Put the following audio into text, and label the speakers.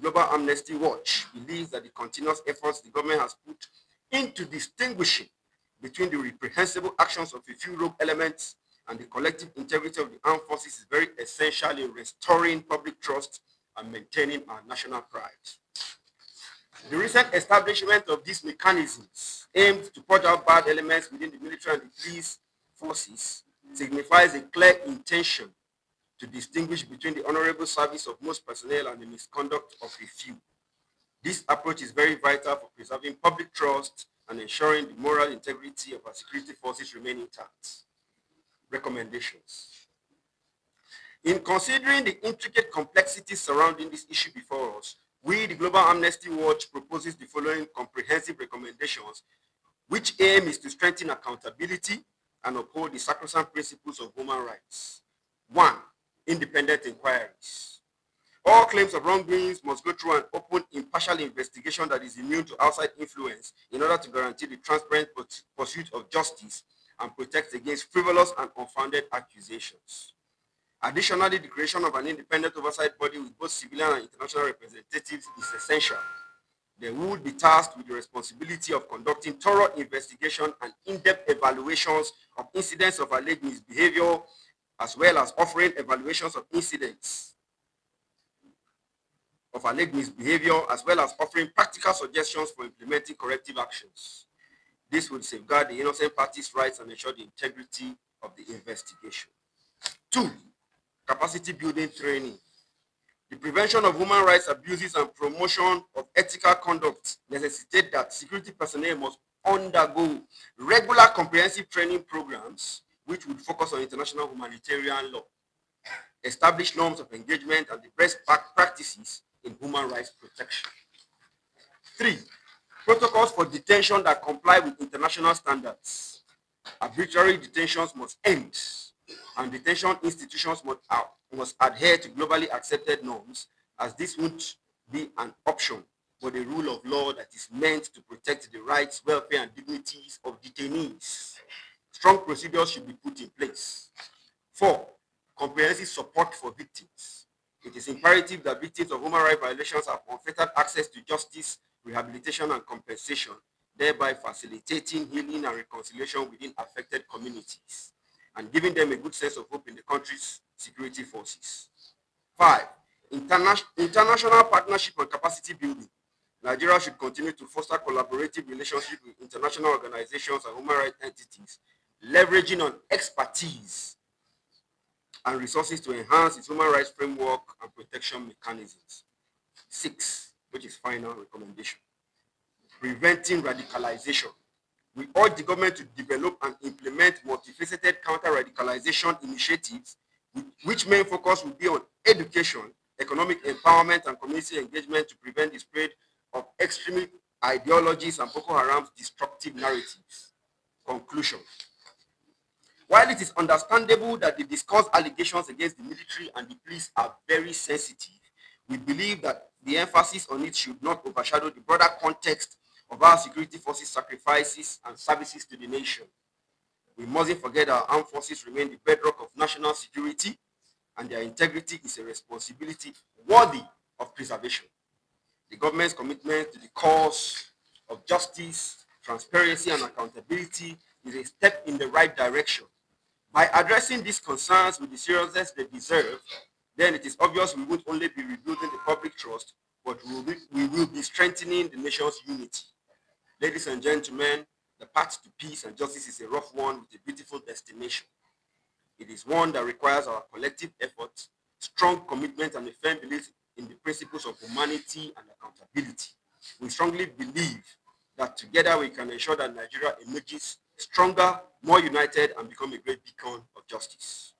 Speaker 1: Global Amnesty Watch believes that the continuous efforts the government has put into distinguishing between the reprehensible actions of a few rogue elements and the collective integrity of the armed forces is very essential in restoring public trust and maintaining our national pride. The recent establishment of these mechanisms aimed to purge out bad elements within the military and the police forces signifies a clear intention to distinguish between the honorable service of most personnel and the misconduct of a few. This approach is very vital for preserving public trust and ensuring the moral integrity of our security forces remain intact. Recommendations. In considering the intricate complexities surrounding this issue before us, we, the Global Amnesty Watch, proposes the following comprehensive recommendations, which aim is to strengthen accountability and uphold the sacrosanct principles of human rights. 1. Independent inquiries. All claims of wrongdoings must go through an open, impartial investigation that is immune to outside influence in order to guarantee the transparent pursuit of justice and protect against frivolous and unfounded accusations. Additionally, the creation of an independent oversight body with both civilian and international representatives is essential. They would be tasked with the responsibility of conducting thorough investigation and in-depth evaluations of incidents of alleged misbehavior, as well as offering evaluations of incidents of alleged misbehavior, as well as offering practical suggestions for implementing corrective actions. This would safeguard the innocent parties' rights and ensure the integrity of the investigation. 2. Capacity building training. The prevention of human rights abuses and promotion of ethical conduct necessitate that security personnel must undergo regular comprehensive training programs which would focus on international humanitarian law, establish norms of engagement and the best practices in human rights protection. 3. Protocols for detention that comply with international standards. Arbitrary detentions must end, and detention institutions must adhere to globally accepted norms, as this won't be an option but a rule of law that is meant to protect the rights, welfare, and dignities of detainees. Strong procedures should be put in place. 4. Comprehensive support for victims. It is imperative that victims of human rights violations have unfettered access to justice, rehabilitation, and compensation, thereby facilitating healing and reconciliation within affected communities and giving them a good sense of hope in the country's security forces. 5. International partnership and capacity building. Nigeria should continue to foster collaborative relationships with international organizations and human rights entities, leveraging on expertise and resources to enhance its human rights framework and protection mechanisms. 6, which is final recommendation. Preventing radicalization. We urge the government to develop and implement multifaceted counter-radicalization initiatives, which main focus will be on education, economic empowerment, and community engagement to prevent the spread of extremist ideologies and Boko Haram's destructive narratives. Conclusion. While it is understandable that the discussed allegations against the military and the police are very sensitive, we believe that the emphasis on it should not overshadow the broader context of our security forces' sacrifices and services to the nation. We mustn't forget our armed forces remain the bedrock of national security, and their integrity is a responsibility worthy of preservation. The government's commitment to the cause of justice, transparency, and accountability is a step in the right direction. By addressing these concerns with the seriousness they deserve, then it is obvious we won't only be rebuilding the public trust, but we will be strengthening the nation's unity. Ladies and gentlemen, the path to peace and justice is a rough one with a beautiful destination. It is one that requires our collective efforts, strong commitment, and a firm belief in the principles of humanity and accountability. We strongly believe that together we can ensure that Nigeria emerges stronger, more united, and become a great beacon of justice.